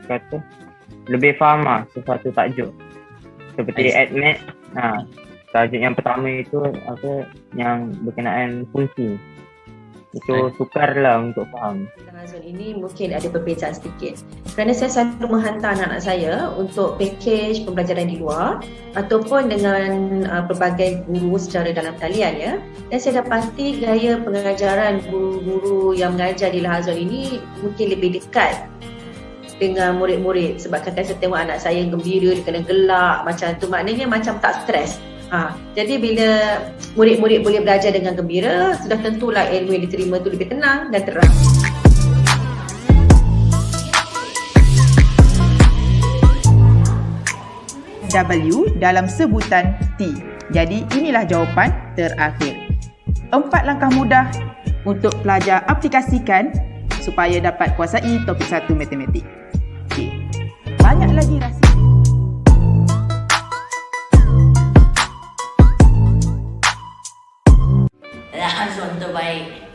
kata lebih faham lah sesuatu tajuk. Seperti admit, tajuk yang pertama itu yang berkenaan fungsi. Itu sukar lah untuk faham. Zon ini mungkin ada perbezaan sedikit kerana saya selalu menghantar anak-anak saya untuk package pembelajaran di luar ataupun dengan pelbagai guru secara dalam talian ya. Dan saya dapati gaya pengajaran guru-guru yang mengajar di Lahazon ini mungkin lebih dekat dengan murid-murid, sebab kadang saya tengok anak saya gembira, dia kena gelak macam tu, maknanya macam tak stres. Jadi bila murid-murid boleh belajar dengan gembira, sudah tentulah ilmu yang diterima tu lebih tenang dan terang. W dalam sebutan T. Jadi inilah jawapan terakhir. 4 langkah mudah untuk pelajar aplikasikan supaya dapat kuasai topik 1 matematik. Okey. Banyak lagi rahsia. Lahazon terbaik.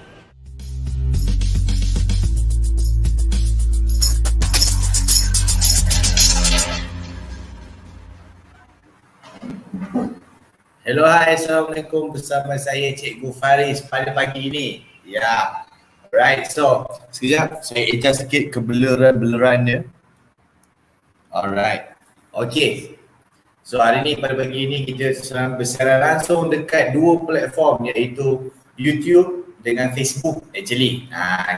Hello, hai, Assalamualaikum. Bersama saya Cikgu Faris pada pagi ini. Ya, alright. So, sekejap saya adjust sikit kebeluran-beluran dia. Alright. Okay. So, hari ni pada pagi ini kita bersiaran langsung dekat 2 platform iaitu YouTube dengan Facebook actually.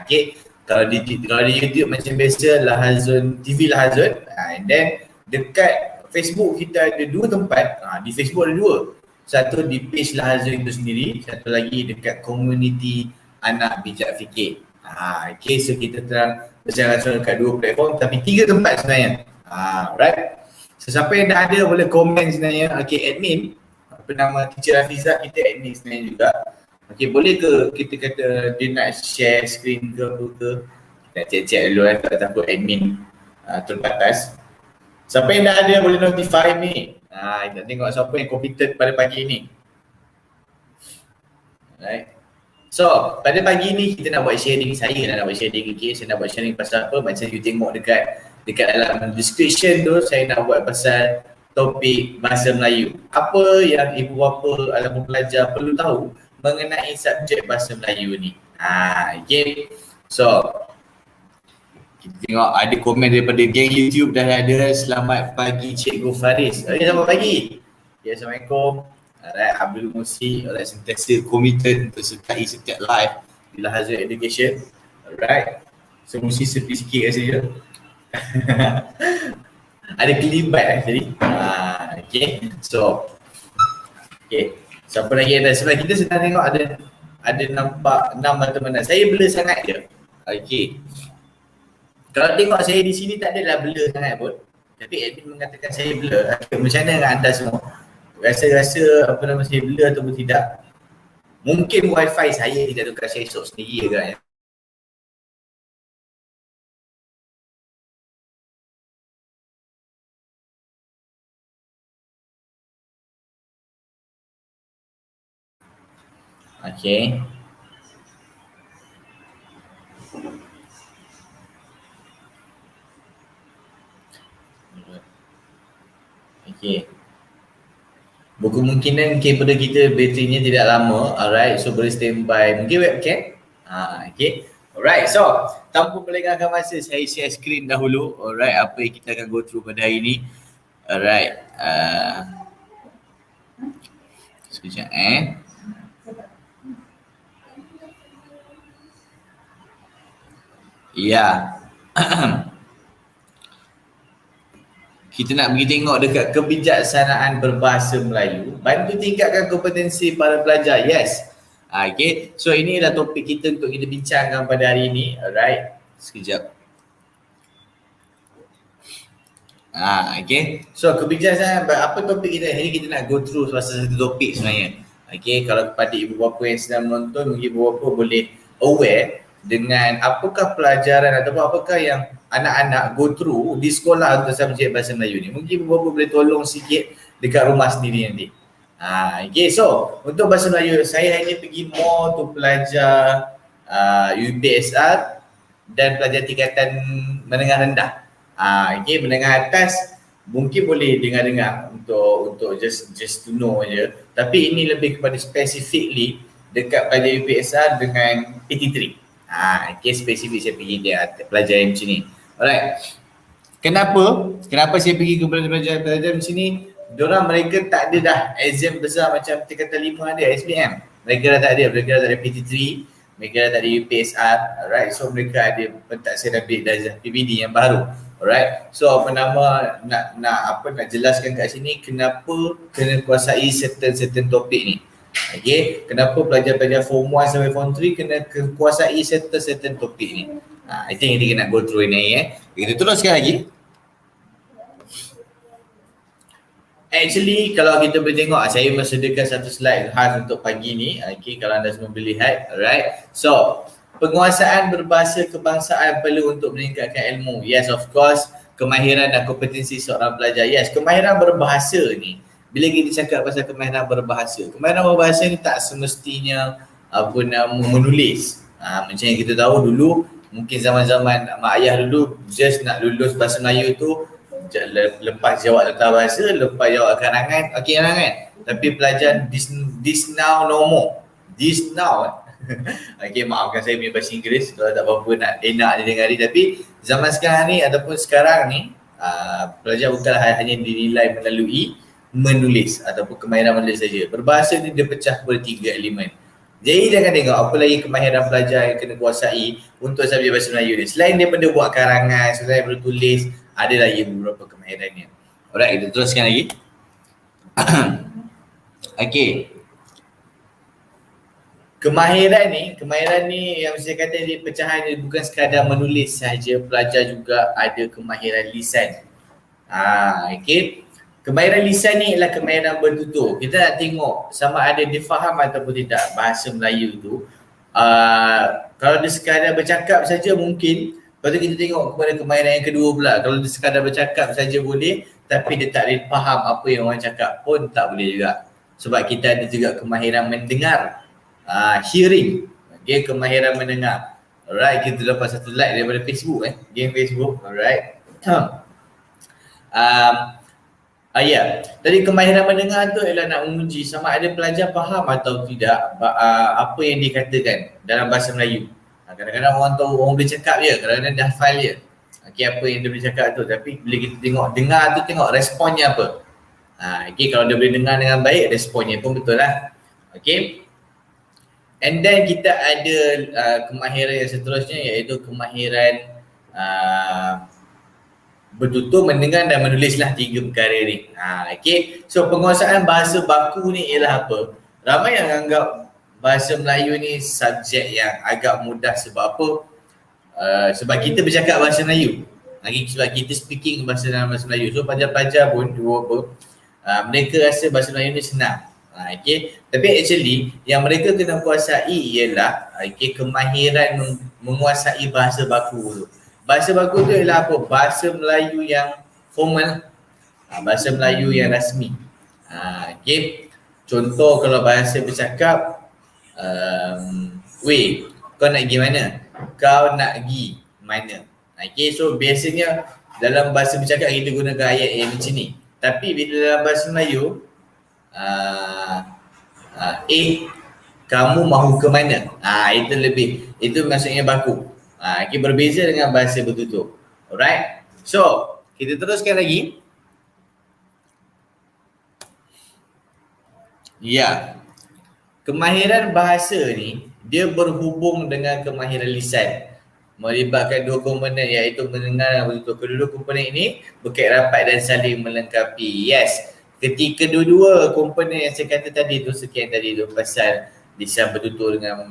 Okay. Kalau di YouTube macam biasa Lahazon TV Lahazon. And then dekat Facebook kita ada 2 tempat. Di Facebook ada 2. Satu di page Lahazon itu sendiri, satu lagi dekat komuniti anak bijak fikir. Okay, so kita terang bersiaran langsung dekat 2 platform tapi 3 tempat sebenarnya. Right. So siapa yang dah ada boleh komen sebenarnya. Okay, admin, apa nama teacher Hafiza kita admin sebenarnya juga. Okay, boleh ke kita kata dia nak share screen ke apa ke? Kita cek-cek dulu lah, tak takut admin terbatas. Siapa yang dah ada boleh notify ni. Kita tengok siapa yang competent pada pagi ni. Alright. So, pada pagi ni kita nak buat sharing, saya nak buat sharing, okay? Saya nak buat sharing pasal apa? Macam you tengok dekat dalam description tu, saya nak buat pasal topik bahasa Melayu. Apa yang ibu bapa ataupun pelajar perlu tahu mengenai subjek bahasa Melayu ni. Okay. So, kita tengok ada komen daripada geng YouTube dah ada. Selamat pagi Cikgu Faris. Selamat pagi. Ya, Assalamualaikum. Alright, Abdul Musi, alright, sentiasa committed untuk sertai setiap live di Lahazon Education. Alright. So mesti sepi sikit rasanya. Ada kelibat tadi. Okay. So, okay. Siapa lagi ada sebelah kita sedang tengok ada nampak 6 teman-teman. Saya blur sangat je. Okay. Kalau tengok saya di sini tak adalah blur sangat pun. Tapi admin mengatakan saya blur. Macam mana dengan anda semua? Rasa-rasa apa nama saya blur ataupun tidak? Mungkin wifi saya tidak tukar, saya esok sendiri agaknya. Okay. Okay. Berkemungkinan kabel kita baterinya tidak lama. Alright, so boleh standby. Mungkin webcam. Okay. Alright, so tanpa melengahkan masa saya share screen dahulu. Alright, apa yang kita akan go through pada hari ini. Alright. Sekejap Ya. Kita nak pergi tengok dekat kebijaksanaan berbahasa Melayu. Bantu tingkatkan kompetensi para pelajar. Yes. Okay. So ini adalah topik kita untuk kita bincangkan pada hari ini. Alright. Sekejap. Okay. So kebijaksanaan, apa topik kita hari ini? Kita nak go through pasal satu topik sebenarnya. Okay. Kalau kepada ibu bapa yang sedang menonton, mungkin ibu bapa boleh aware dengan apakah pelajaran ataupun apakah yang anak-anak go through di sekolah untuk subjek bahasa Melayu ni. Mungkin ibu bapa boleh tolong sikit dekat rumah sendiri nanti. Okay, so untuk bahasa Melayu saya hanya pergi more to pelajar UPSR dan pelajar tingkatan menengah rendah. Okay, menengah atas mungkin boleh dengar-dengar untuk just to know je. Tapi ini lebih kepada specifically dekat pelajar UPSR dengan PT3. Okay, spesifik saya pergi dia pelajar yang macam ni. Alright. Kenapa saya pergi ke pelajar-pelajar macam ni? Mereka tak ada dah exam besar macam tingkatan 5 ada SBM. Mereka dah tak ada PT3, mereka dah tak ada UPSR. Alright, so mereka ada pentas serabit darjah PBD yang baru. Alright, so nak jelaskan kat sini kenapa kena kuasai certain topik ni. Okay, kenapa pelajar-pelajar form 1 sampai form 3 kena kuasai certain topik ni. I think kita nak go through ni Kita teruskan lagi. Actually, kalau kita boleh tengok, saya sediakan satu slide khas untuk pagi ni. Okay, kalau anda semua boleh lihat. Alright. So, penguasaan berbahasa kebangsaan perlu untuk meningkatkan ilmu. Yes, of course. Kemahiran dan kompetensi seorang pelajar. Yes, kemahiran berbahasa ni. Bila kita cakap pasal kemahiran berbahasa ni tak semestinya menulis. Macam yang kita tahu dulu, mungkin zaman-zaman mak ayah dulu just nak lulus bahasa Melayu tu lepas jawab tata bahasa, lepas jawab karangan, okey kan? Tapi pelajar this now no more. This now. Okey, maafkan saya punya bahasa Inggeris kalau tak apa-apa nak enak dia dengar ni. Tapi zaman sekarang ni ataupun sekarang ni pelajar bukan hanya dinilai melalui menulis ataupun kemahiran menulis saja. Berbahasa ni dia pecah kepada 3 elemen. Jadi jangan tengok apa lagi kemahiran pelajar yang kena kuasai untuk subjek bahasa Melayu ni. Selain daripada buat karangan, selain daripada tulis, ada lagi beberapa kemahirannya. Alright, kita teruskan lagi. Okay. Kemahiran ni yang saya kata dia pecahan dia bukan sekadar menulis saja, pelajar juga ada kemahiran lisan. Okay. Kemahiran lisan ni ialah kemahiran bertutur. Kita nak tengok sama ada dia faham ataupun tidak bahasa Melayu tu. Kalau dia sekadar bercakap saja mungkin. Lepas tu kita tengok kepada kemahiran yang kedua pula. Kalau dia sekadar bercakap saja boleh, tapi dia tak boleh faham apa yang orang cakap pun tak boleh juga. Sebab kita ada juga kemahiran mendengar. Hearing. Okay, kemahiran mendengar. Alright, kita dapat satu like daripada Facebook game Facebook. Alright. Tadi kemahiran mendengar tu ialah nak menguji sama ada pelajar faham atau tidak apa yang dikatakan dalam bahasa Melayu. Kadang-kadang orang tahu, orang boleh cakap je, kadang-kadang dah hafal je. Okay, apa yang dia boleh cakap tu, tapi bila kita tengok dengar tu, tengok responnya apa. Okay, kalau dia boleh dengar dengan baik, responnya pun betul lah. Okay. And then kita ada kemahiran yang seterusnya iaitu kemahiran bertutur, mendengar dan menulis lah 3 perkara ni. Okay. So penguasaan bahasa baku ni ialah apa? Ramai yang anggap bahasa Melayu ni subjek yang agak mudah sebab apa? Sebab kita bercakap bahasa Melayu. Sebab kita speaking bahasa Melayu. So pelajar-pelajar pun mereka rasa bahasa Melayu ni senang. Okay. Tapi actually yang mereka kena kuasai ialah kemahiran menguasai bahasa baku tu. Bahasa baku tu ialah apa? Bahasa Melayu yang formal, bahasa Melayu yang rasmi. Okay. Contoh kalau bahasa bercakap, weh, kau nak pergi mana? Kau nak pergi mana? Okay, so biasanya dalam bahasa bercakap kita gunakan ayat yang macam ni. Tapi bila dalam bahasa Melayu, kamu mahu ke mana? Itu maksudnya baku. Okay, berbeza dengan bahasa bertutur. Alright, so kita teruskan lagi. Kemahiran bahasa ni dia berhubung dengan kemahiran lisan, melibatkan 2 komponen iaitu mendengar dan bertutur. Kedua komponen ini berkait rapat dan saling melengkapi. Yes, ketika kedua komponen yang saya kata tadi tu, sekian tadi tu pasal lisan bertutur dengan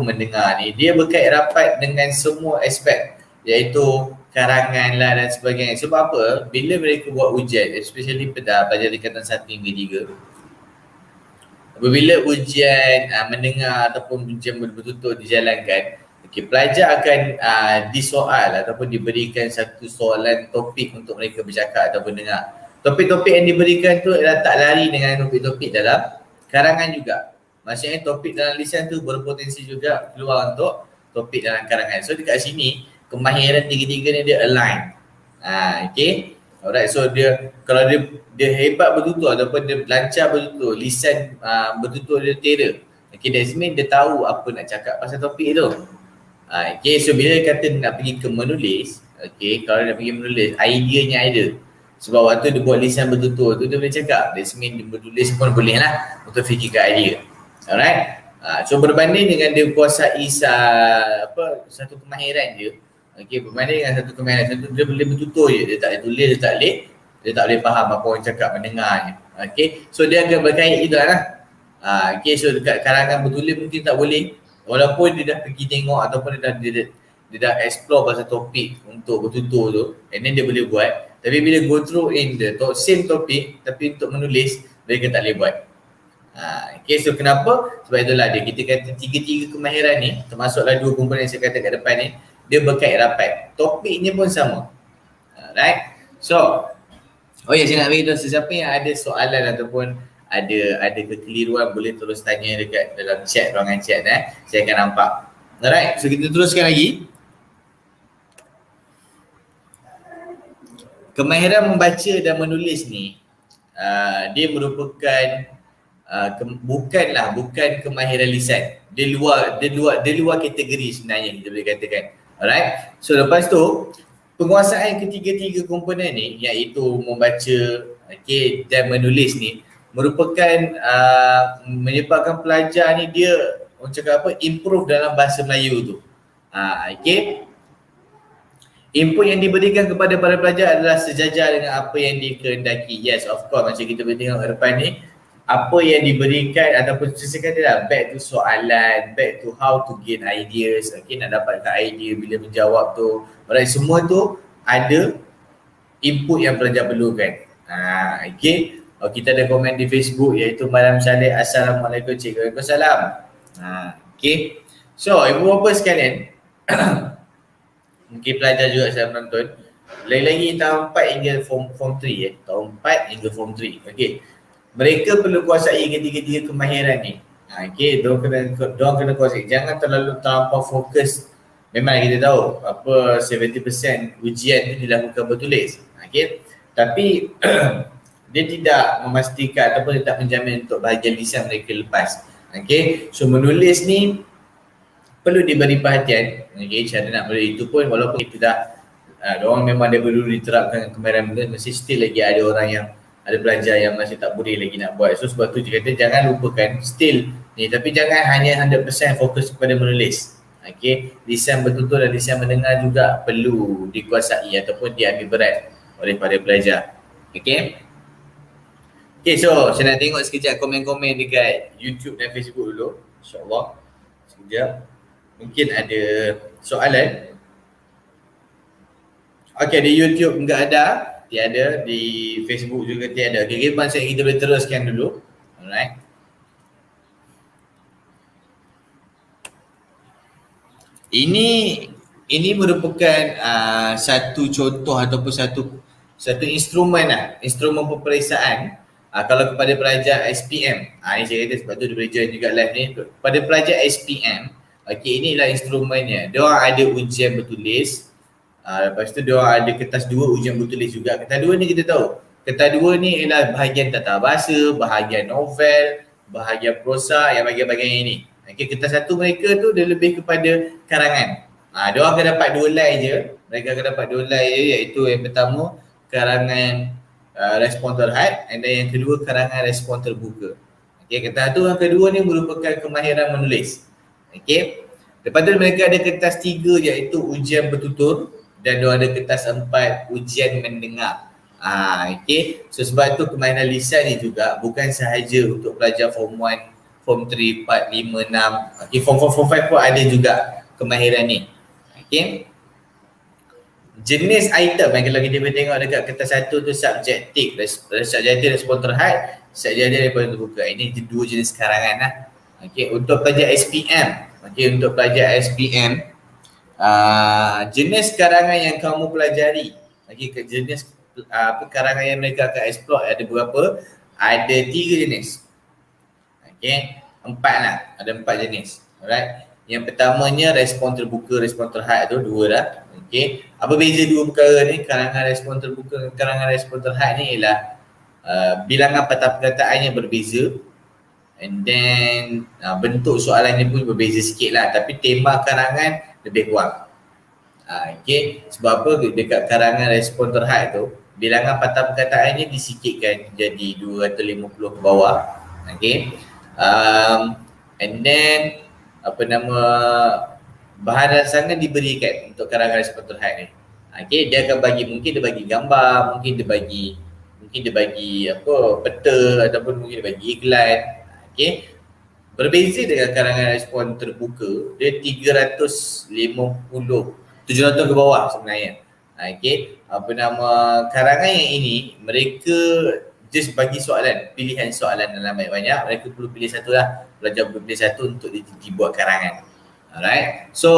mendengar ni, dia berkait rapat dengan semua aspek iaitu karangan lah dan sebagainya. Sebab apa? Bila mereka buat ujian, especially pelajar tingkatan 1 hingga 3, apabila ujian mendengar ataupun ujian bertutur dijalankan, pelajar akan disoal ataupun diberikan satu soalan topik untuk mereka bercakap ataupun dengar. Topik-topik yang diberikan tu adalah tak lari dengan topik-topik dalam karangan juga. Maksudnya topik dalam lisan tu berpotensi juga keluar untuk topik dalam karangan. So dekat sini kemahiran 3-3 ni dia align. Okay. Alright, so kalau dia hebat betul-betul ataupun dia lancar betul-betul, lisan betul-betul dia terror. Okay, that means dia tahu apa nak cakap pasal topik tu. Okay, so bila dia kata nak pergi ke menulis, okay, kalau nak pergi menulis, ideanya ada. Sebab waktu dia buat lisan betul-betul tu, dia boleh cakap. That means dia menulis pun boleh lah untuk fikirkan idea. Alright. So berbanding dengan dia kuasai satu kemahiran je. Okey, berbanding dengan satu kemahiran satu, dia boleh bertutur je, dia tak boleh tulis, dia tak boleh faham apa orang cakap, mendengarnya. Okey, so dia akan berkait gitulah. Okey, so dekat karangan bertulis mungkin tak boleh, walaupun dia dah pergi tengok ataupun dia dah explore pasal topik untuk bertutur tu, and then dia boleh buat. Tapi bila go through in the same topic tapi untuk menulis, mereka tak boleh buat. Okay, so kenapa? Sebab itulah kita kata tiga-tiga kemahiran ni, termasuklah dua komponen yang saya kata kat depan ni, dia berkait rapat. Topiknya pun sama. Alright. So, saya nak beritahu sesiapa yang ada soalan ataupun ada kekeliruan boleh terus tanya dekat dalam chat, ruangan chat. Saya akan nampak. Alright, so kita teruskan lagi. Kemahiran membaca dan menulis ni, dia merupakan bukan kemahiran lisan. Dia luar kategori sebenarnya, kita boleh katakan. Alright. So lepas tu penguasaan ketiga-tiga komponen ni, iaitu membaca, dan menulis ni, merupakan menyebabkan pelajar ni dia orang cakap improve dalam bahasa Melayu tu. Input yang diberikan kepada para pelajar adalah sejajar dengan apa yang dikehendaki. Yes, of course, macam kita boleh tengok ke depan ni, apa yang diberikan ataupun saya kata lah, back to soalan, back to how to gain ideas, nak dapatkan idea bila menjawab tu. Alright, semua tu ada input yang pelajar perlukan. Kita ada komen di Facebook iaitu Malam Saleh, Assalamualaikum Cikgu. Waalaikumsalam. So, ibu bapa sekalian, mungkin pelajar juga saya menonton, lagi-lagi tahun 4 hingga form 3 tahun 4 hingga form 3. Mereka perlu kuasai ketiga-tiga kemahiran ni. Diorang kena kuasai. Jangan terlampau fokus. Memang kita tahu 70% ujian tu dilakukan bertulis. Tapi dia tidak memastikan ataupun dia tak menjamin untuk bahagian lisan mereka lepas. So menulis ni perlu diberi perhatian. Cara nak menulis itu pun walaupun kita dah diorang memang dia perlu diterapkan kemahiran menulis, masih still lagi ada orang yang ada pelajar yang masih tak boleh lagi nak buat. So sebab tu dia kata jangan lupakan still ni, tapi jangan hanya 100% fokus kepada menulis. Lisan bertutur dan lisan mendengar juga perlu dikuasai ataupun diambil berat oleh para pelajar. So saya nak tengok sekejap komen-komen dekat YouTube dan Facebook dulu. InsyaAllah. Sekejap. Mungkin ada soalan. Di YouTube enggak ada. Tiada, di Facebook juga tiada. Masa kita boleh teruskan dulu. Alright. Ini merupakan satu contoh ataupun satu instrumen instrumen peperiksaan kalau kepada pelajar SPM. Ini saya kata sebab tu dia boleh join juga live ni. Pada pelajar SPM, inilah instrumennya. Diorang ada ujian bertulis. Lepas tu diorang ada kertas 2 ujian bertulis juga. Kertas 2 ni kita tahu. Kertas 2 ni ialah bahagian tata bahasa, bahagian novel, bahagian prosa, yang bahagian-bahagian ini. Kertas 1 mereka tu dia lebih kepada karangan. Diorang akan dapat 2 line je. Mereka akan dapat 2 line je, iaitu yang pertama karangan respon terhad, and then yang kedua karangan respon terbuka. Kertas 1 yang kedua ni merupakan kemahiran menulis. Lepas tu mereka ada kertas 3 iaitu ujian bertutur, dan dia ada kertas 4 ujian mendengar. So sebab tu kemahiran lisan ni juga bukan sahaja untuk pelajar form 1, form 3, 4, 5, 6. Form 5 pun ada juga kemahiran ni. Jenis item kalau kita boleh tengok dekat kertas 1 tu subjektif respon terhad, subjektif respon terbuka. Ini 2 jenis karangan lah. Untuk pelajar SPM, untuk pelajar SPM, jenis karangan yang kamu pelajari, jenis karangan yang mereka akan explore ada berapa? Ada 3 jenis. 4 lah, ada 4 jenis. Alright. Yang pertamanya respon terbuka, respon terhad tu dua dah. Okey. Apa beza dua perkara ni? Karangan respon terbuka dan karangan respon terhad ni ialah bilangan patah perkataannya berbeza, and then bentuk soalannya pun berbeza sikit lah, tapi tema karangan lebih kurang. Okay. Sebab apa? Dekat karangan respon terhad tu, bilangan patah perkataannya disikitkan jadi 250 ke bawah. Okay. And then bahan rangsangan diberikan untuk karangan respon terhad ni. Okay. Dia akan bagi, mungkin dia bagi gambar, mungkin dia bagi peta, ataupun mungkin dia bagi iklan. Okay. Berbeza dengan karangan respon terbuka, dia 700 ke bawah sebenarnya. Okay. Karangan yang ini, mereka just bagi soalan, pilihan soalan dalam banyak-banyak. Mereka perlu pilih satu lah, pelajar perlu pilih satu untuk dibuat karangan. Alright. So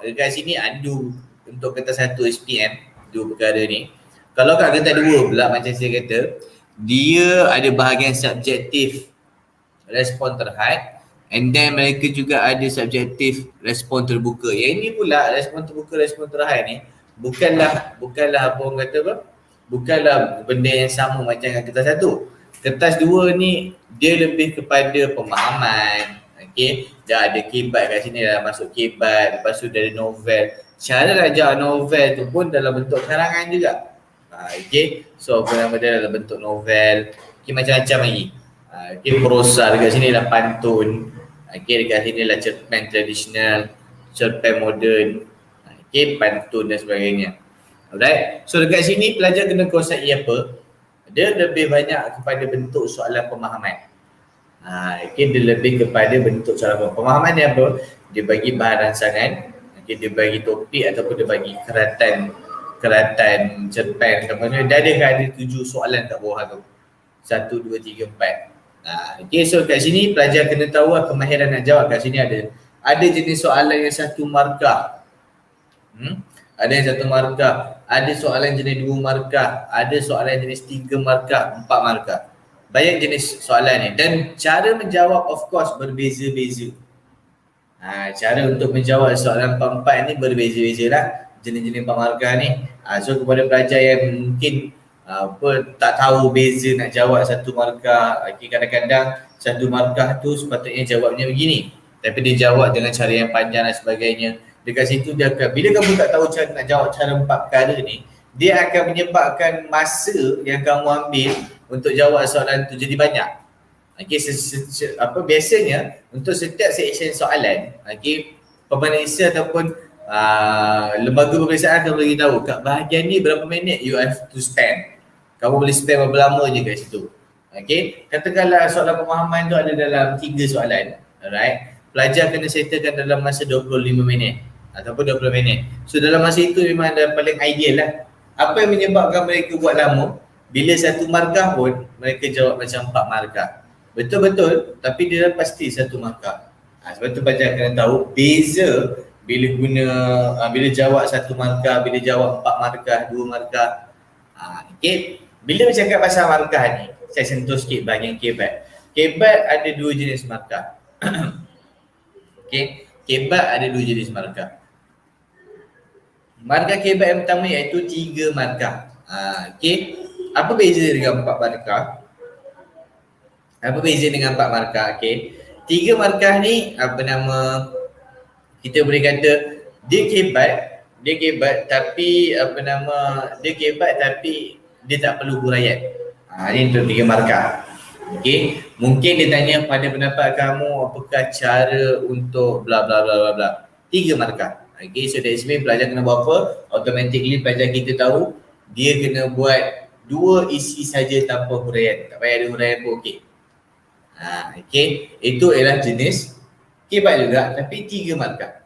dekat sini undo untuk kertas 1 SPM, dua perkara ni. Kalau kat kertas 2 pula, macam saya kata, dia ada bahagian subjektif respon terhad, and then mereka juga ada subjektif respon terbuka. Yang ini pula respon terbuka, respon terhad ni bukanlah apa orang kata apa? Bukanlah benda yang sama macam dengan kertas 1. Kertas 2 ni dia lebih kepada pemahaman. Okey, dah ada kebat kat sini, dah masuk kebat, lepas tu dari novel. Cara ajar novel tu pun dalam bentuk karangan juga. Okay, so apa nama dia dalam bentuk novel. Okay, macam-macam lagi. Okay, prosa dekat sini lah pantun. Okay, dekat sini lah cerpen tradisional, cerpen moden. Okay, pantun dan sebagainya. Alright, so dekat sini pelajar kena kuasai apa? Dia lebih banyak kepada bentuk soalan pemahaman. Okay, dia lebih kepada bentuk soalan pemahaman dia apa? Dia bagi bahan rangsangan. Okay, dia bagi topik ataupun dia bagi keratan cerpen, dia ada 7 soalan kat bawah tu. 1, 2, 3, 4. Okay, so kat sini pelajar kena tahu kemahiran nak jawab. Kat sini ada jenis soalan yang 1 markah. Ada yang 1 markah, ada soalan jenis 2 markah, ada soalan jenis 3 markah, 4 markah. Banyak jenis soalan ni, dan cara menjawab of course berbeza-beza. Cara untuk menjawab soalan 4-4 ni berbeza-beza lah, jenis-jenis 4 markah ni. So kepada pelajar yang mungkin tak tahu beza nak jawab 1 markah, kadang-kadang 1 markah tu sepatutnya jawabnya begini, tapi dia jawab dengan cara yang panjang dan sebagainya. Dekat situ dia akan, bila kamu tak tahu cara nak jawab cara 4 perkara ni, dia akan menyebabkan masa yang kamu ambil untuk jawab soalan tu jadi banyak. Okay, biasanya untuk setiap section soalan, pemeriksa ataupun lembaga pemeriksaan akan bagi tahu kat bahagian ni berapa minit you have to spend. Kamu boleh spend berapa lama je kat situ. Okay, katakanlah soalan pemahaman tu ada dalam 3 soalan. Alright, pelajar kena settlekan dalam masa 25 minit ataupun 20 minit. So dalam masa itu memang dah paling ideal lah. Apa yang menyebabkan mereka buat lama? Bila 1 markah pun mereka jawab macam 4 markah. Betul-betul, tapi dia dah pasti 1 markah. Sebab tu pelajar kena tahu beza bila jawab 1 markah, bila jawab 4 markah, 2 markah. Okay. Bila bercakap pasal markah ni, saya sentuh sikit bahagian kebat. Kebat ada 2 jenis markah. Okay. Kebat ada 2 jenis markah. Markah kebat yang pertama iaitu 3 markah. Okay. Apa beza dengan 4 markah? Apa beza dengan 4 markah? Okay. 3 markah ni kita boleh kata dia kebat tapi dia tak perlu huraian. Ini untuk 3 markah. Okey, mungkin dia tanya pada pendapat kamu apakah cara untuk bla bla bla bla bla. 3 markah. Okey, so dari sini pelajar kena buat apa? Automatically pelajar kita tahu dia kena buat 2 isi saja tanpa huraian. Tak payah ada huraian pun okey. Okey, itu ialah jenis kebat juga tapi 3 markah.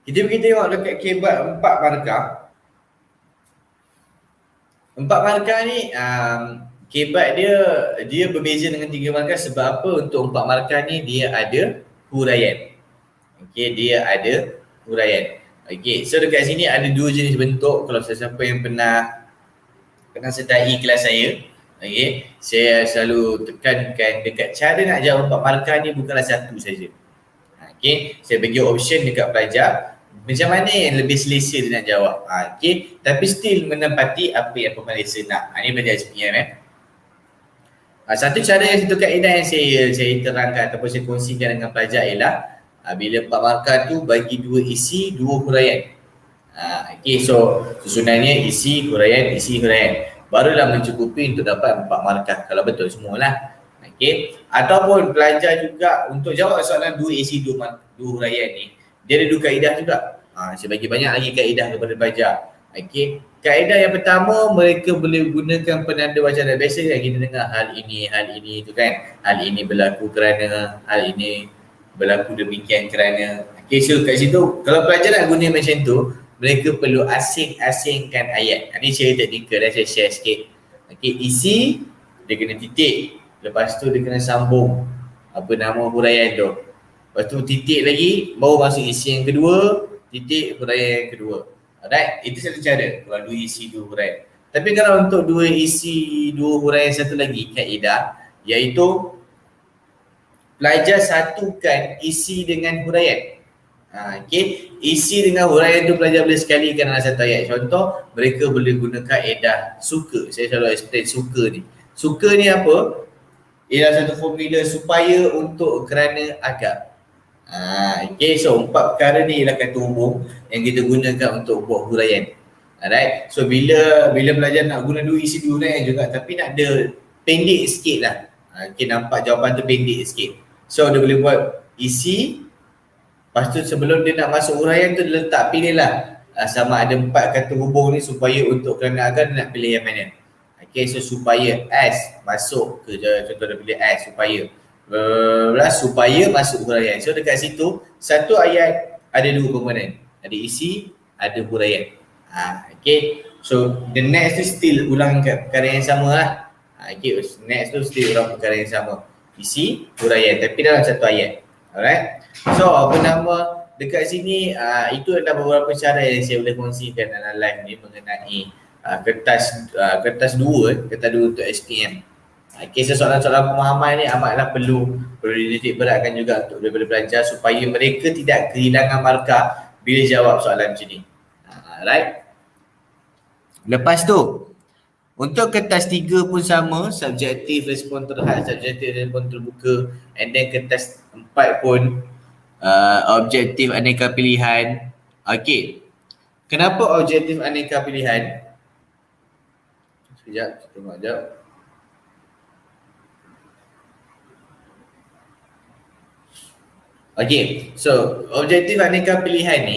Kita pergi tengok dekat kebat 4 markah. 4 markah ni kebat dia berbeza dengan 3 markah sebab apa? Untuk 4 markah ni dia ada huraian. Okey, dia ada huraian. Okey, so dekat sini ada 2 jenis bentuk. Kalau sesiapa yang pernah sertai kelas saya, okey, saya selalu tekankan dekat cara nak jawab 4 markah ni bukanlah satu saja. Okay, saya bagi option dekat pelajar macam mana yang lebih selesa dia nak jawab. Okay, tapi still menempati apa yang pemeriksa nak. Ini belajar SPM. Satu cara yang satu kaedah yang saya terangkan ataupun saya kongsikan dengan pelajar ialah bila 4 markah tu bagi 2 isi, 2 huraian. Okay, so susunannya isi, huraian, barulah mencukupi untuk dapat 4 markah kalau betul semualah. Okay, ataupun pelajar juga untuk jawab soalan 2 isi 2 huraian ni, dia ada 2 kaedah juga. Saya bagi banyak lagi kaedah kepada pelajar. Okay, kaedah yang pertama, mereka boleh gunakan penanda wacana. Biasa kan kita dengar hal ini tu kan, hal ini berlaku kerana, hal ini berlaku demikian kerana. Okay, so kat situ kalau pelajar nak guna macam tu, mereka perlu asing-asingkan ayat. Ini saya teknikal dan saya share sikit. Okay, isi dia kena titik, lepas tu dia kena sambung apa nama huraian tu, lepas tu titik lagi baru masuk isi yang kedua, titik huraian yang kedua. Alright, itu satu cara kalau 2 isi 2 huraian. Tapi kalau untuk 2 isi 2 huraian, satu lagi kaedah, iaitu pelajar satukan isi dengan huraian. Okay, isi dengan huraian tu pelajar boleh sekalikan dalam satu ayat. Contoh, mereka boleh guna kaedah suka. Saya selalu explain suka ni. Suka ni apa? Ialah satu formula supaya, untuk, kerana, agar. Okay, so 4 perkara ni ialah kata hubung yang kita gunakan untuk buat huraian. Alright, so bila pelajar nak guna 2 isi 2 huraian juga, tapi nak ada pendek sikit lah. Okay, nampak jawapan tu pendek sikit. So dia boleh buat isi, lepas tu sebelum dia nak masuk huraian tu dia letak, pilih lah sama ada 4 kata hubung ni supaya, untuk, kerana, agar, dia nak pilih yang mana. Okay, so supaya S masuk ke, contoh dia pilih S supaya masuk huraian. So dekat situ satu ayat ada 2 komponen, ada isi, ada huraian. Okay, so the next tu still ulang perkara yang sama lah. Okay, next tu still ulang perkara yang sama, isi, huraian, tapi dalam satu ayat. Alright, so apa nama dekat sini, itu adalah beberapa cara yang saya boleh kongsikan dalam live ni mengenai kertas 2 untuk SPM. Okay, so soalan-soalan pemahaman ni amatlah perlu dititik beratkan juga untuk daripada pelajar supaya mereka tidak kehilangan markah bila jawab soalan macam ni. Right. Lepas tu, untuk kertas 3 pun sama, subjektif, respon terhad, subjektif, respon terbuka, and then kertas 4 pun objektif, aneka pilihan. Okay, kenapa objektif aneka pilihan? Sekejap, tengok sekejap. Okay, so objektif aneka pilihan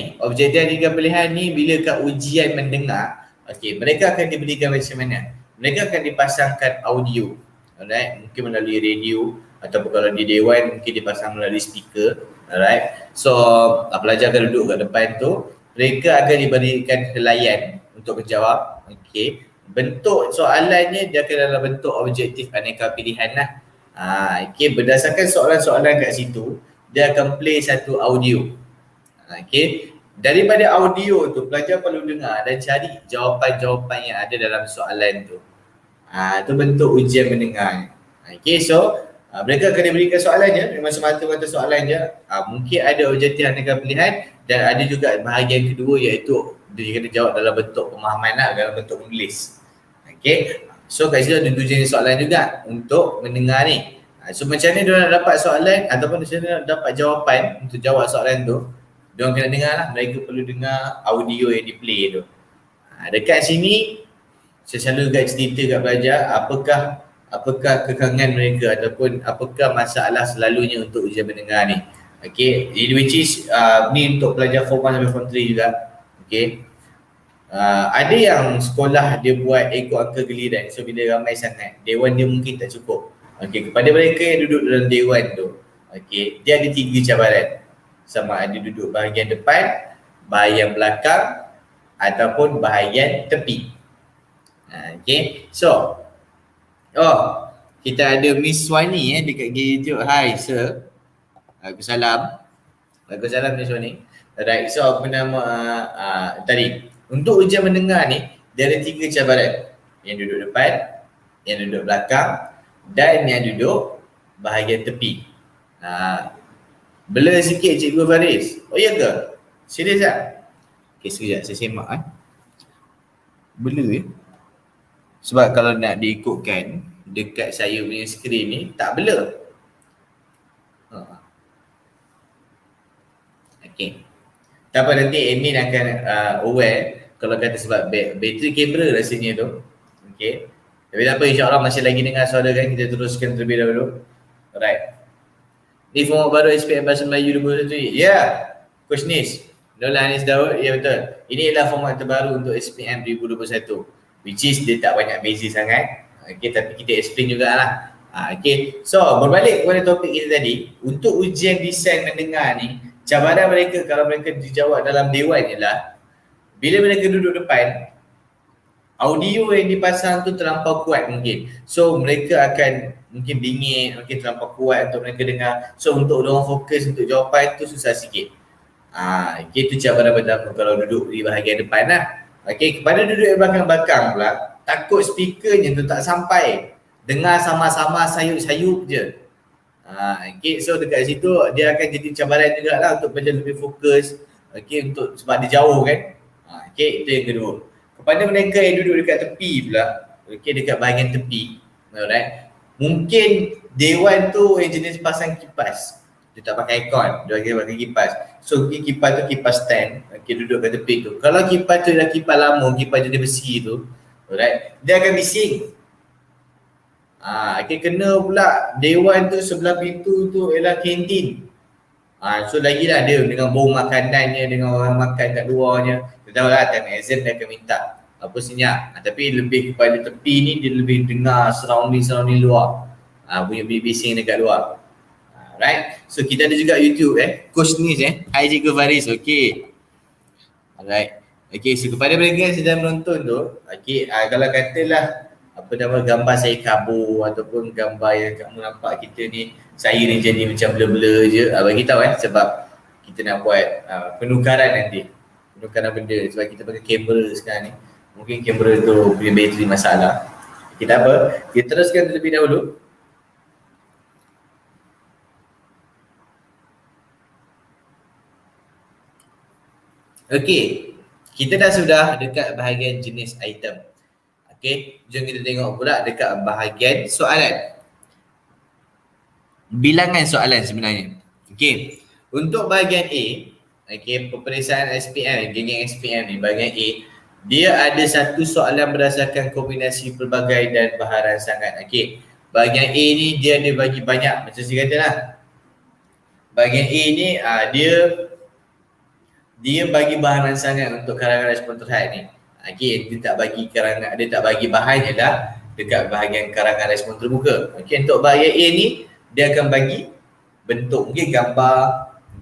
ni bila kat ujian mendengar, okay, mereka akan diberikan macam mana? Mereka akan dipasangkan audio, alright, mungkin melalui radio, ataupun kalau di dewan mungkin dipasang melalui speaker, alright. So pelajar akan duduk kat depan tu, mereka akan diberikan helaian untuk menjawab. Okay, bentuk soalannya dia akan dalam bentuk objektif aneka pilihan lah. Okay, berdasarkan soalan-soalan kat situ, dia akan play satu audio. Okay, daripada audio tu pelajar perlu dengar dan cari jawapan-jawapan yang ada dalam soalan tu. Itu bentuk ujian mendengar. Okay, so mereka akan diberikan soalan je, memang semata-mata soalan je. Mungkin ada objektif aneka pilihan dan ada juga bahagian kedua, iaitu dia kena jawab dalam bentuk pemahaman lah, dalam bentuk menulis. Okay, so kat situ ada 2 jenis soalan juga untuk mendengar ni. So macam mana dia nak dapat soalan ataupun macam mana nak dapat jawapan untuk jawab soalan tu, dia orang kena dengar lah. Mereka perlu dengar audio yang di play tu. Dekat sini saya selalu cerita kat pelajar apakah kekangan mereka ataupun apakah masalah selalunya untuk ujian mendengar ni. Okay, which is ni untuk pelajar form 1 sampai form 3 juga. Okay, ada yang sekolah dia buat ikut angka giliran. So bila ramai sangat, dewan dia mungkin tak cukup. Okay, kepada mereka yang duduk dalam dewan tu, okay, dia ada 3 cabaran. Sama ada duduk bahagian depan, bahagian belakang ataupun bahagian tepi. Okay, so kita ada Miss Wani dekat YouTube. Hai sir. Waalaikumsalam Miss Wani. Alright, so apa nama tadi untuk ujian mendengar ni dia ada 3 cabaran. Yang duduk depan, yang duduk belakang dan yang duduk bahagian tepi. Blur sikit Cikgu Faris. Oh ya ke? Serius tak? Okay, sekejap saya semak Blur Sebab kalau nak diikutkan dekat saya punya skrin ni tak blur. Okay. Tak apa, nanti admin akan aware kalau kata sebab bateri kamera rasanya tu. Okay. Tapi tak apa, insyaAllah masih lagi dengar suara kan, kita teruskan terlebih dahulu. Alright. Ni format baru SPM Bahasa Melayu 2021. Ya, Coach Nis. Nolan Anis Daud, ya betul. Ini adalah format terbaru untuk SPM 2021. Which is dia tak banyak beza sangat. Okay, tapi kita explain jugalah. Okay, so berbalik kepada topik kita tadi. Untuk ujian desain mendengar ni, cabaran mereka kalau mereka dijawab dalam dewan ialah bila mereka duduk depan, audio yang dipasang tu terlampau kuat mungkin. So mereka akan mungkin bingit, mungkin terlampau kuat untuk mereka dengar. So untuk diorang fokus untuk jawapan tu susah sikit. Itu cabaran pertama kalau duduk di bahagian depan lah. Okay, kepada duduk di belakang-belakang pula, takut speakernya tu tak sampai. Dengar sama-sama sayup-sayup je. Okay, so dekat situ dia akan jadi cabaran juga lah untuk belajar lebih fokus. Okay, untuk sebab dia jauh kan. Okay, itu yang kedua. Kepada mereka yang duduk dekat tepi pula, okay, dekat bahagian tepi, alright, mungkin dewan tu yang jenis pasang kipas. Dia tak pakai aircon, dia pakai kipas. So kipas tu kipas stand, okay, duduk kat tepi tu. Kalau kipas tu adalah kipas lama, kipas jenis besi tu, alright, dia akan bising. Okay, kena pula dewan tu sebelah pintu tu ialah kantin. So lagilah dia dengan bau makanannya, dengan orang makan kat luarnya. Kita tahu lah time exam dia akan minta apa senyap. Tapi lebih kepada tepi ni dia lebih dengar surrounding luar. Bunyi bising dekat luar. Alright. So kita ada juga YouTube Coach Nis Hai Cikgu Faris. Okay. Alright. Okay, so kepada mereka yang sedang menonton tu, okay, kalau katalah apa nama gambar saya kabur ataupun gambar yang kamu nampak kita ni, saya ni jadi macam blur-blur je, bagi tahu sebab kita nak buat penukaran nanti, penukaran benda sebab kita pakai kamera sekarang ni. Mungkin kamera tu punya bateri masalah. Kita apa? Kita teruskan terlebih dahulu. Okey, kita dah sudah dekat bahagian jenis item. Okey, jom kita tengok pula dekat bahagian soalan. Bilangan soalan sebenarnya. Okey, untuk bahagian A, okey, peperiksaan SPM, geng SPM ni, bahagian A, dia ada satu soalan berdasarkan kombinasi pelbagai dan bahan rangsangan. Okey, bahagian A ni dia ada bagi banyak, macam saya kata lah. Bahagian A ni dia bagi bahan rangsangan untuk karangan respon terhad ni. Okey, dia tak bagi bahan je dah dekat bahagian karangan respon terbuka. Okey, untuk bahagian A ni dia akan bagi bentuk, mungkin gambar,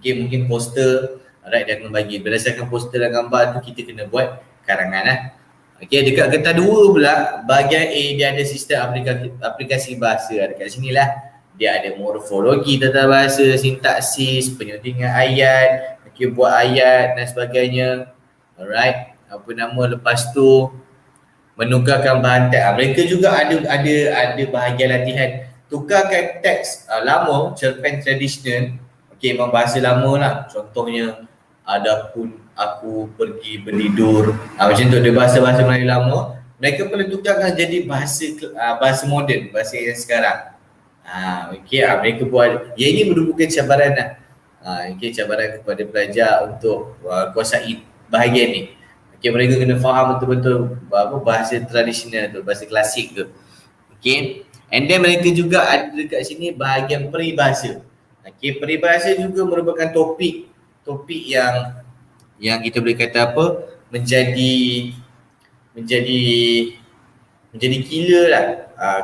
mungkin poster. Alright, dia akan bagi berdasarkan poster dan gambar tu kita kena buat karangan lah. Okey, dekat kertas 2 pula, bahagian A dia ada sistem aplikasi bahasa. Dekat sinilah dia ada morfologi tata bahasa, sintaksis, penyuntingan ayat, okey, buat ayat dan sebagainya. Alright, apa nama, lepas tu menukarkan bahan teks. Mereka juga ada bahagian latihan tukarkan teks lama, cerpen tradisional. Okey, memang bahasa lama lah. Contohnya adapun aku pergi bertidur. Macam tu, dia bahasa-bahasa Melayu lama. Mereka perlu tukarkan jadi bahasa moden, bahasa yang sekarang. Okey, mereka buat. Ya, ini merupakan cabaran lah. Okey, cabaran kepada pelajar untuk kuasai bahagian ni. Okey, mereka kena faham betul-betul bahasa tradisional tu, bahasa klasik tu. Okey, and then mereka juga ada dekat sini bahagian peribahasa. Okey, peribahasa juga merupakan topik yang kita boleh kata apa, menjadi killer lah.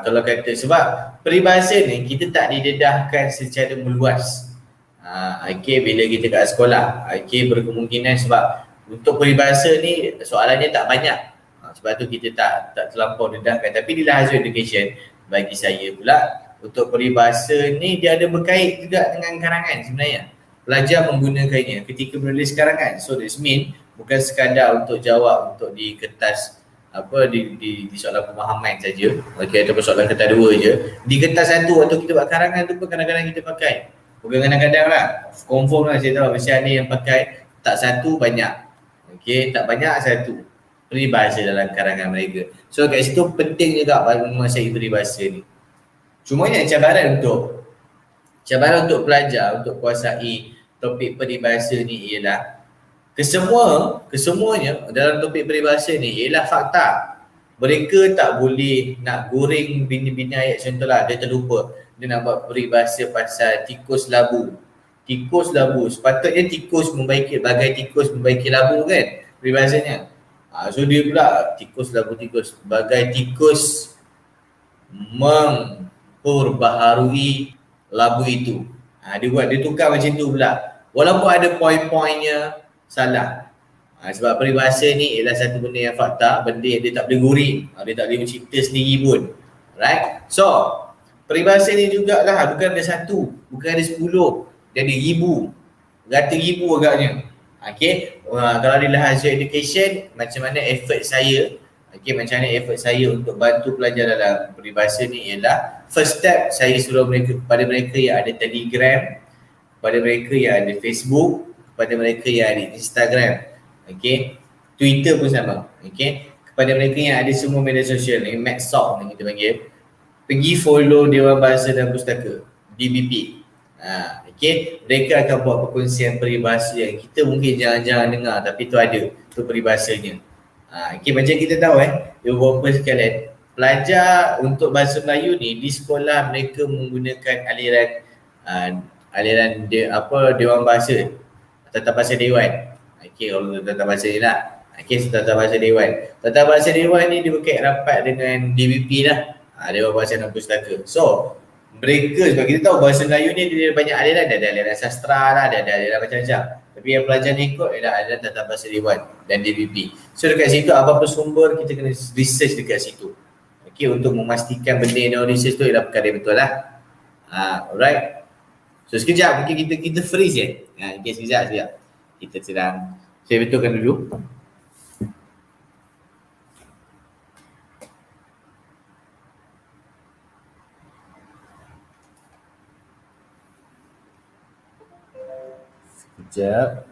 Kalau kata, sebab peribahasa ni kita tak didedahkan secara meluas. Okey, bila kita kat sekolah, okey, berkemungkinan sebab untuk peribahasa ni soalannya tak banyak. Sebab tu kita tak terlampau dedahkan. Tapi di Lahazul Education, bagi saya pula, untuk peribahasa ni dia ada berkait juga dengan karangan sebenarnya. Pelajar menggunakannya ketika menulis karangan. So that's mean bukan sekadar untuk jawab untuk di kertas di soalan pemahaman saja. Okey, ataupun soalan kertas 2 je. Di kertas 1 waktu kita buat karangan tu pun kadang-kadang kita pakai Bukan kadang-kadang lah. Confirm lah saya tahu mesti ada yang pakai tak satu banyak. Okey, tak banyak satu. Peribahasa dalam karangan mereka. So kat situ penting juga menguasai peribahasa ni. Cumanya cabaran untuk pelajar untuk kuasai topik peribahasa ni ialah kesemuanya dalam topik peribahasa ni ialah fakta. Mereka tak boleh nak goreng bini-bini ayat contohlah dia terlupa. Dia nak buat peribahasa pasal tikus labu. Tikus labu. Sepatutnya tikus membaiki bagai tikus membaiki labu kan peribahasanya. So dia pula tikus labu tikus bagai tikus memperbaharui labu itu. Dia tukar macam tu pula. Walaupun ada poin-poinnya salah. Sebab peribahasa ni ialah satu benda yang fakta, benda yang dia tak boleh goreng. Dia tak boleh mencipta sendiri pun. Right? So, peribahasa ni jugalah bukan ada satu, bukan ada 10, dia ada ribu. Ribu agaknya. Okay, kalau di Hasil Education, macam mana effort saya untuk bantu pelajar dalam peribahasa ni ialah first step saya suruh kepada mereka yang ada Telegram, kepada mereka yang ada Facebook, kepada mereka yang ada Instagram, okay, Twitter pun sama, okay, kepada mereka yang ada semua media sosial ni, Maxsoc ni kita panggil, pergi follow Dewan Bahasa dan Pustaka, DBP. Okay, mereka akan buat perkongsian peribahasa yang kita mungkin jangan-jangan dengar tapi tu ada, tu peribahasanya. Okay, macam kita tahu beberapa sekalian, pelajar untuk bahasa Melayu ni di sekolah mereka menggunakan aliran Dewan Bahasa, Tata Bahasa Dewan. Okay, kalau Tata Bahasa ni lah. Okay, so Tata Bahasa Dewan. Tata Bahasa Dewan ni dia berkait rapat dengan DBP lah, Dewan Bahasa dan Pustaka. So, mereka, sebab kita tahu bahasa Melayu ni dia banyak aliran, ada aliran sastra lah, ada aliran macam-macam. Tapi yang pelajar ni ikut adalah aliran Tata Bahasa Dewan dan DBP. So dekat situ apa-apa sumber kita kena research dekat situ. Okay, untuk memastikan benda yang research tu ialah perkara yang betul lah. Alright. So sekejap mungkin kita freeze Okay, sekejap. Kita sedang, saya betulkan dulu. Sekejap.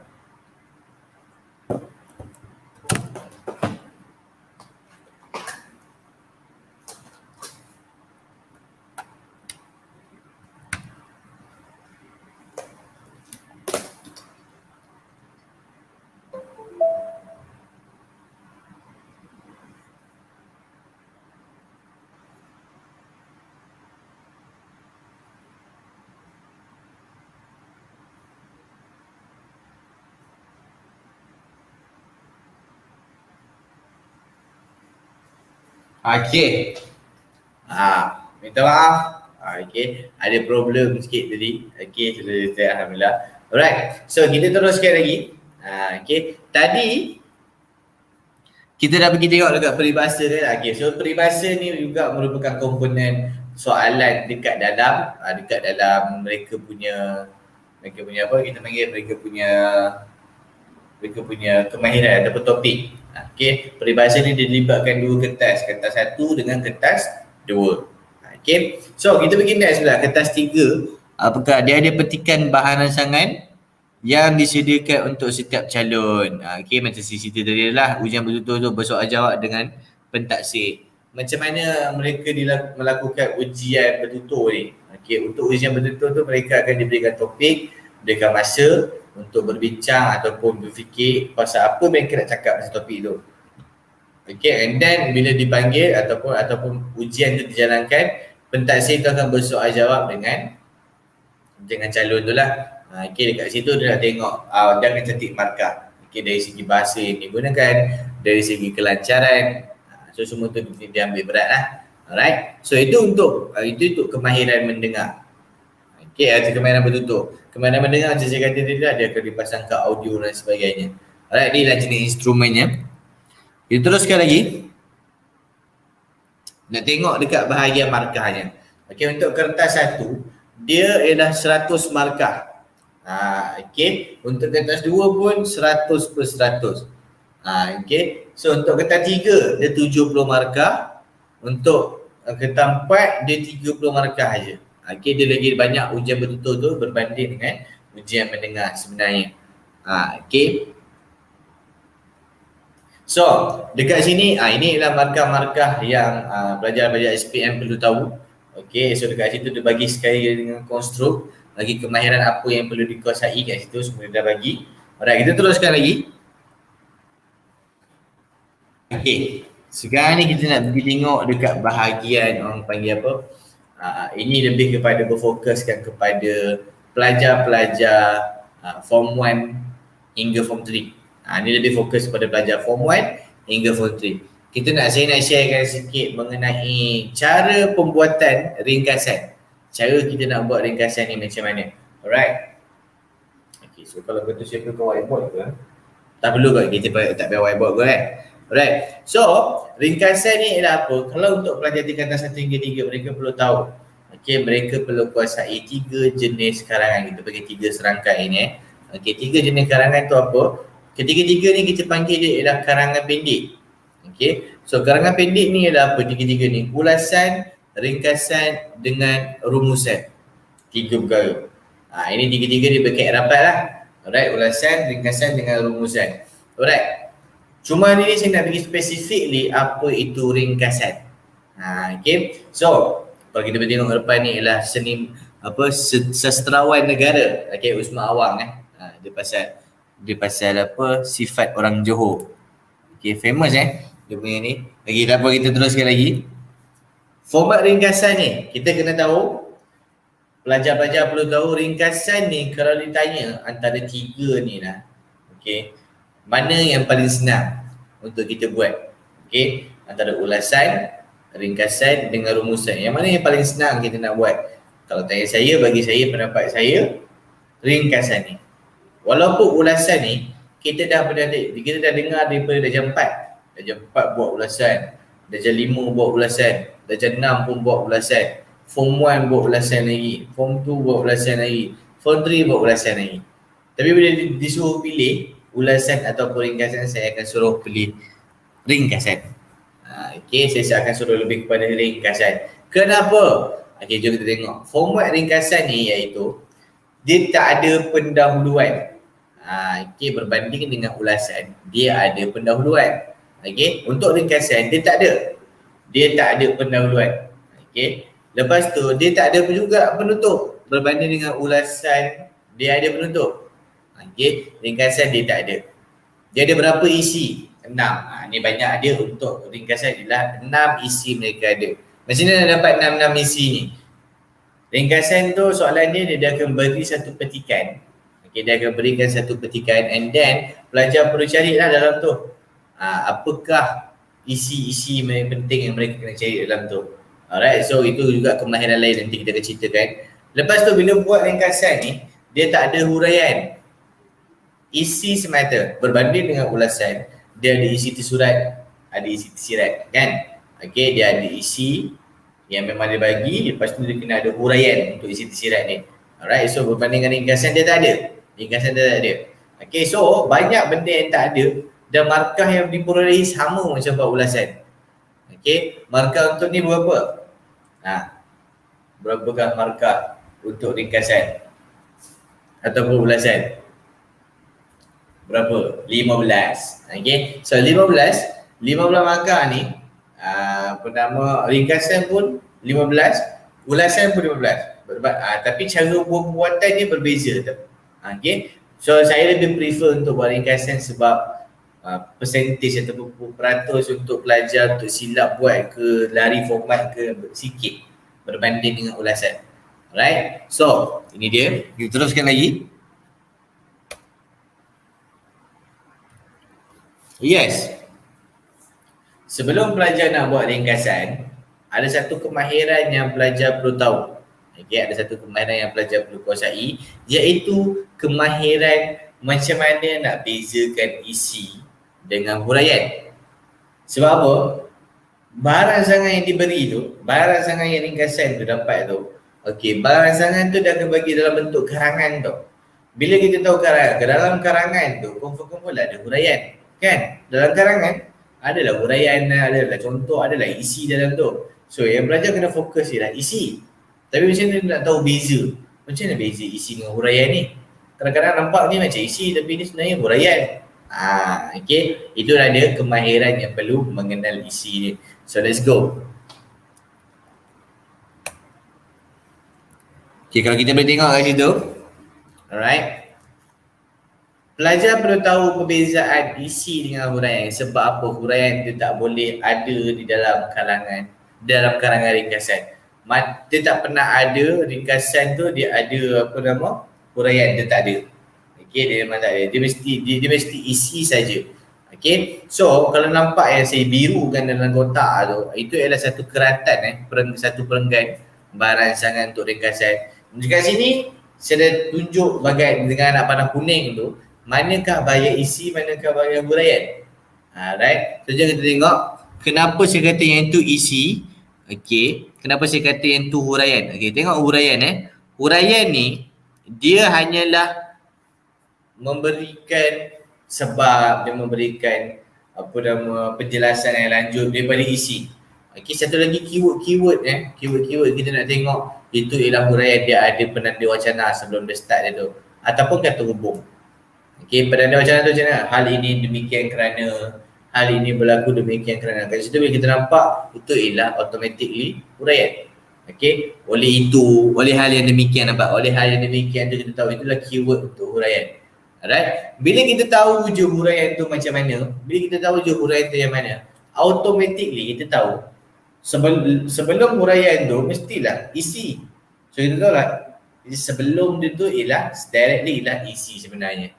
Okay. Minta maaf. Okay. Ada problem sikit tadi. Okay, sudah alhamdulillah. Alright. So kita teruskan lagi. Okay. Tadi kita dah pergi tengok dekat peribahasa kan. Okay. So peribahasa ni juga merupakan komponen soalan dekat dalam mereka punya apa kita panggil mereka punya kemahiran ataupun topik. Okay, peribahasa ni dilibatkan dua kertas satu dengan kertas dua. Okay, so kita pergi next pula, kertas tiga. Apakah dia ada petikan bahan rancangan yang disediakan untuk setiap calon. Okay, macam cerita tadi lah, ujian betul-betul tu bersoal jawab dengan pentaksir. Macam mana mereka melakukan ujian betul-betul ni. Okay, untuk ujian betul-betul tu mereka akan diberikan topik, diberikan masa untuk berbincang ataupun berfikir pasal apa mereka nak cakap pasal topik tu. Okay, and then bila dipanggil ataupun ujian tu dijalankan, pentaksir tu akan bersoal jawab dengan calon tu lah. Okay, dekat situ dia nak tengok, dia akan cantik markah. Okay, dari segi bahasa yang digunakan, dari segi kelancaran, so semua tu dia ambil berat lah. Alright, so itu untuk kemahiran mendengar. Okay, ada kemahiran bertutur. Kemahiran mendengar macam saya kata tadi lah, dia akan dipasang ke audio dan sebagainya. Alright, ni lah jenis instrumennya. Kita teruskan lagi. Nak tengok dekat bahagian markahnya. Okay, untuk kertas satu, dia ialah 100 markah. Okay, untuk kertas dua pun 100/100. Okay, so untuk kertas tiga, dia 70 markah. Untuk kertas 4, dia 30 markah aja. Okey, dia lagi banyak ujian bertutur tu berbanding dengan ujian mendengar sebenarnya. Okey. So, dekat sini ini adalah markah-markah yang pelajar-pelajar SPM perlu tahu. Okey, so dekat situ dia bagi sekali dengan konstruk, bagi kemahiran apa yang perlu dikuasai kat situ, semua dia dah bagi. Alright, kita teruskan lagi. Okey, sekarang ni kita nak pergi tengok dekat bahagian orang panggil apa? Ini lebih kepada berfokuskan kepada pelajar-pelajar Form 1 hingga Form 3. Ini lebih fokus kepada pelajar Form 1 hingga Form 3. Saya nak sharekan sikit mengenai cara pembuatan ringkasan. Cara kita nak buat ringkasan ni macam mana. Alright. Okay, so kalau betul saya perlu whiteboard ke? Tak perlu kot, kita tak payah whiteboard kot kan. Alright. So, ringkasan ni ialah apa? Kalau untuk pelajar tingkatan 1 hingga 3, mereka perlu tahu. Okay, mereka perlu kuasai 3 jenis karangan. Kita bagi 3 serangkai ni. Okay, 3 jenis karangan tu apa? Ketiga-tiga ni kita panggil dia ialah karangan pendek. Okay, so karangan pendek ni ialah apa? Tiga-tiga ni ulasan, ringkasan dengan rumusan. 3 perkara. Ini tiga-tiga dia berkait rapat lah. Alright, ulasan, ringkasan dengan rumusan. Alright. Cuma ni saya nak bagi spesifikly apa itu ringkasan. Okay, so kalau kita tengok ke depan ni ialah sastrawan negara. Okay, Usman Awang dia pasal apa, sifat orang Johor. Okay, famous dia punya ni. Lagi apa, kita teruskan lagi. Format ringkasan ni kita kena tahu, pelajar-pelajar perlu tahu ringkasan ni kalau ditanya antara 3 ni lah. Okay, mana yang paling senang untuk kita buat? Okay, antara ulasan, ringkasan dengan rumusan, yang mana yang paling senang kita nak buat? Kalau tanya saya, bagi saya, pendapat saya, ringkasan ni. Walaupun ulasan ni kita dah dengar daripada darjah 4. Darjah 4 buat ulasan, darjah 5 buat ulasan, darjah 6 pun buat ulasan, Form 1 buat ulasan lagi, Form 2 buat ulasan lagi, Form 3 buat ulasan lagi. Tapi bila disuruh pilih ulasan ataupun ringkasan, saya akan suruh pilih ringkasan. Okay, saya akan suruh lebih kepada ringkasan. Kenapa? Okay, jom kita tengok. Format ringkasan ni iaitu dia tak ada pendahuluan. Okay, berbanding dengan ulasan, dia ada pendahuluan. Okay, untuk ringkasan dia tak ada pendahuluan. Okay, lepas tu dia tak ada juga penutup. Berbanding dengan ulasan, dia ada penutup. Okay, ringkasan dia tak ada. Dia ada berapa isi? 6. Ni banyak dia untuk ringkasan ialah 6 isi mereka ada. Macam mana nak dapat 6 isi ni? Ringkasan tu soalan dia akan beri satu petikan. Okay, dia akan berikan satu petikan and then pelajar perlu carilah dalam tu. Apakah isi-isi yang penting yang mereka kena cari dalam tu. Alright, so itu juga kemahiran lain nanti kita akan ceritakan. Lepas tu bila buat ringkasan ni, dia tak ada huraian. Isi semata. Berbanding dengan ulasan, dia ada isi tersurat, ada isi tersirat kan. Okay, dia ada isi yang memang dia bagi, lepas tu dia kena ada huraian untuk isi tersirat ni. Alright, so berbanding dengan ringkasan dia tak ada. Ringkasan dia tak ada. Okay, so banyak benda yang tak ada dan markah yang diperolehi sama macam buat ulasan. Okay, markah untuk ni berapa? Berapakah markah untuk ringkasan ataupun ulasan? Berapa? 15. Okay, so 15 markah ni pertama ringkasan pun 15, ulasan pun 15. Tapi cara pembuatannya berbeza. Okay, so saya lebih prefer untuk buat ringkasan sebab percentage ataupun peratus untuk pelajar untuk silap buat ke lari format ke sikit berbanding dengan ulasan. Alright, so ini dia. Kita teruskan lagi. Yes, sebelum pelajar nak buat ringkasan, ada satu kemahiran yang pelajar perlu tahu. Okay, ada satu kemahiran yang pelajar perlu kuasai, iaitu kemahiran macam mana nak bezakan isi dengan huraian. Sebab apa? Bahasangan yang diberi tu, bahasangan yang ringkasan tu dapat tu, okay, bahasangan tu dia akan bagi dalam bentuk karangan tu. Bila kita tahu karangan, ke dalam karangan tu confirm lah ada huraian. Kan? Dalam karangan adalah huraian, adalah contoh, adalah isi dalam tu. So yang pelajar kena fokus ialah isi. Tapi macam mana nak tahu beza? Macam mana beza isi dengan huraian ni? Kadang-kadang nampak ni macam isi tapi ni sebenarnya huraian. Okay. Itu ada kemahiran yang perlu mengenal isi ni. So let's go. Okay, kalau kita boleh tengok kat situ. Alright. Pelajar perlu tahu perbezaan isi dengan huraian. Sebab apa? Huraian dia tak boleh ada di dalam karangan ringkasan. Dia tak pernah ada ringkasan tu dia ada huraian, dia tak ada. Okey, dia memang tak ada. Dia mesti isi saja. Okey. So, kalau nampak yang saya birukan dalam kotak tu, itu adalah satu keratan satu perenggan baransangan untuk ringkasan. Dekat sini saya dah tunjuk dengan anak panah kuning tu, manakah bahagian isi, manakah bahagian huraian. Right. So, jom kita tengok kenapa saya kata yang itu isi. Okey, kenapa saya kata yang tu huraian? Okey, tengok huraian Huraian ni dia hanyalah memberikan sebab, dia memberikan penjelasan yang lanjut daripada isi. Okey, satu lagi keyword kita nak tengok itu ialah huraian. Dia ada penanda wacana sebelum dia start dia tu ataupun kata hubung. Okey, penanda wacana tu macam mana? Hal ini demikian kerana, hal ini berlaku demikian kerana. Kat situ bila kita nampak itu ialah automatically huraian. Okey, oleh hal yang demikian, nampak? Oleh hal yang demikian tu kita tahu itulah keyword untuk huraian. Alright. Bila kita tahu je huraian tu macam mana, bila kita tahu je huraian tu yang mana, automatically kita tahu sebelum huraian tu mestilah isi. So kita tahu lah sebelum dia tu ialah directly ialah isi sebenarnya.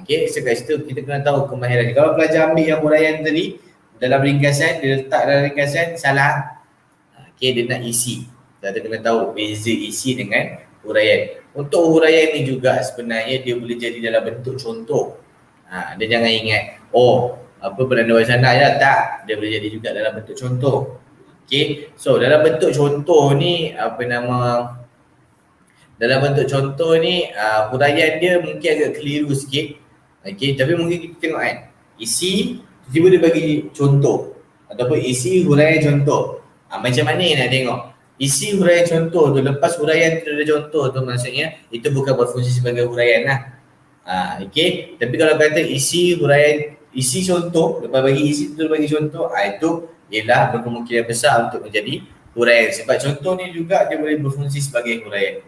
Okay, so kat situ kita kena tahu kemahiran. Kalau pelajar ambil yang huraian tadi dalam ringkasan, dia letak dalam ringkasan, salah. Okay, dia nak isi. Kita kena tahu beza isi dengan huraian. Untuk huraian ni juga sebenarnya dia boleh jadi dalam bentuk contoh. Dia jangan ingat, penanda wacana je, tak. Dia boleh jadi juga dalam bentuk contoh. Okay, so dalam bentuk contoh ni, dalam bentuk contoh ni, huraian dia mungkin agak keliru sikit. Okay, tapi mungkin kita tengok isi, tiba-tiba dia bagi contoh. Ataupun isi huraian contoh. Macam mana yang nak tengok? Isi huraian contoh tu, lepas huraian tu ada contoh tu, maksudnya itu bukan berfungsi sebagai huraian lah. Okay, tapi kalau kata isi huraian, isi contoh, lepas bagi isi tu bagi contoh, itu ialah berkemungkinan besar untuk menjadi huraian. Sebab contoh ni juga dia boleh berfungsi sebagai huraian.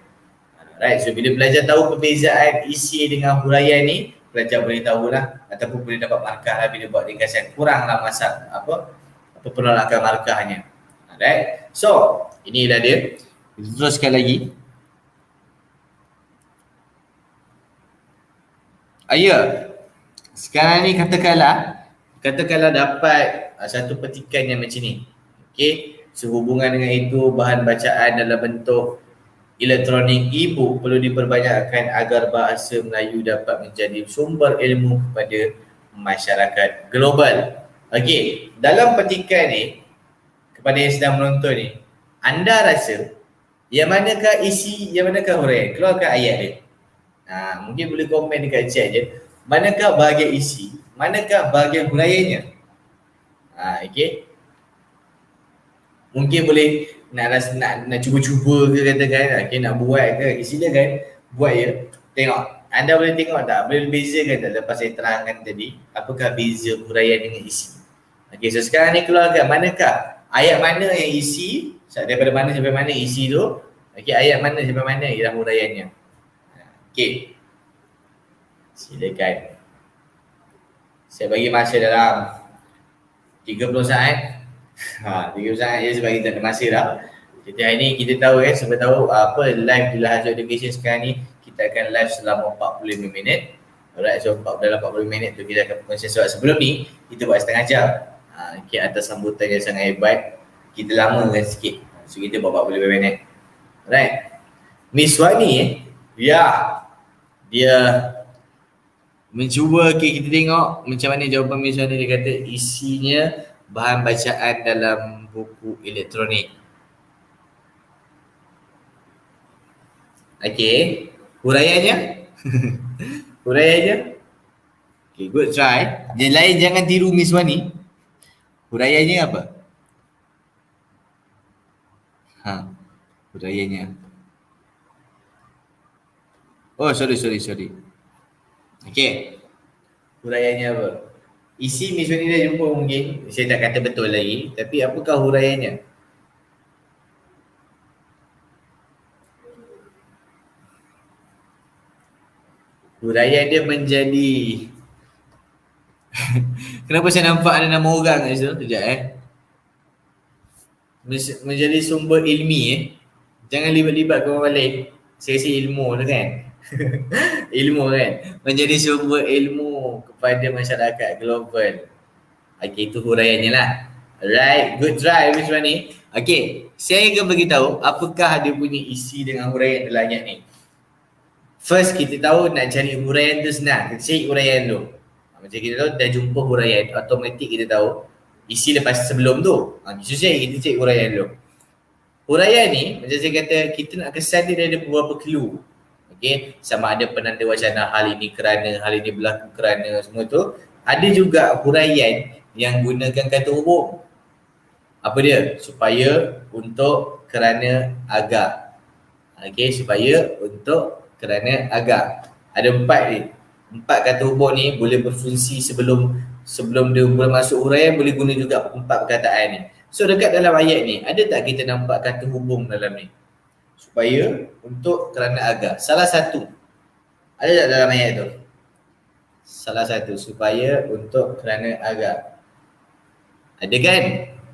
Right, so bila belajar tahu perbezaan isi dengan huraian ni, pelajar boleh tahulah ataupun boleh dapat markah lah bila buat ringkasan. Kuranglah masa penolakan markahnya. Alright, so inilah dia. Kita teruskan lagi. Sekarang ni katakanlah dapat satu petikan yang macam ni. Okay, sehubungan dengan itu bahan bacaan dalam bentuk elektronik e-book perlu diperbanyakkan agar bahasa Melayu dapat menjadi sumber ilmu kepada masyarakat global. Okey, dalam petikan ni, kepada yang sedang menonton ni, anda rasa yang manakah isi, yang manakah huraian? Keluarkan ayat dia. Mungkin boleh komen dekat chat je. Manakah bahagian isi, manakah bahagian huraiannya? Okey. Mungkin boleh nak cuba-cuba ke katakan, okay, nak buat ke, silakan buat je. Tengok, anda boleh tengok tak, boleh bezakan tak lepas saya terangkan tadi apakah beza huraian dengan isi. Okay, so sekarang ni keluarkan manakah, ayat mana yang isi, daripada mana sampai mana isi tu, okay, ayat mana sampai mana ialah huraiannya. Okay, silakan. Saya bagi masa dalam 30 saat. 30 saat je sebab kita ada masa dah. Jadi hari ni kita tahu sebab tahu apa live di Lahazul Education sekarang ni kita akan live selama 45 minit. Alright, so dalam 45 minit tu kita akan berkongsi sebab sebelum ni kita buat setengah jam. Okay, atas sambutan yang sangat hebat, kita lamakan sikit. So kita buat 45 minit. Alright. Miss Wani dia mencuba, kita tengok macam mana jawapan Miss Wani. Dia kata isinya bahan bacaan dalam buku elektronik. Okay, huraiannya? Huraiannya? Okay, good try. Yang lain jangan tiru Miss Wani. Huraiannya apa? Huraiannya. Oh, sorry. Okay. Huraiannya apa? Isi Miss Wani dah jumpa mungkin. Saya tak kata betul lagi. Tapi apakah huraiannya? Huraian dia menjadi kenapa saya nampak ada nama orang kat situ? Sekejap menjadi sumber ilmi Jangan libat-libat orang lain. Saya rasa ilmu tu kan. Ilmu kan. Menjadi sumber ilmu kepada masyarakat global. Okay, itu huraiannya lah. Alright, good try Miss Wani. Okay, saya akan beritahu apakah dia punya isi dengan huraian dalam ayat ni. First, kita tahu nak cari huraian tu senang. Kita cari huraian tu. Macam kita tahu dah jumpa huraian, automatik kita tahu isi lepas sebelum tu. Khususnya kita cari huraian dulu. Huraian ni, macam saya kata, kita nak kesan dia ada beberapa clue. Okay, sama ada penanda wacana hal ini kerana, hal ini berlaku kerana, semua tu. Ada juga huraian yang gunakan kata hubung. Apa dia? Supaya, untuk, kerana, agar. Okay, supaya, untuk, kerana, agar. Ada 4 ni. 4 kata hubung ni boleh berfungsi sebelum dia boleh masuk huraian, boleh guna juga 4 perkataan ni. So dekat dalam ayat ni, ada tak kita nampak kata hubung dalam ni? Supaya, untuk, kerana, agar. Salah satu. Ada tak dalam ayat tu? Salah satu. Supaya, untuk, kerana, agar. Ada kan?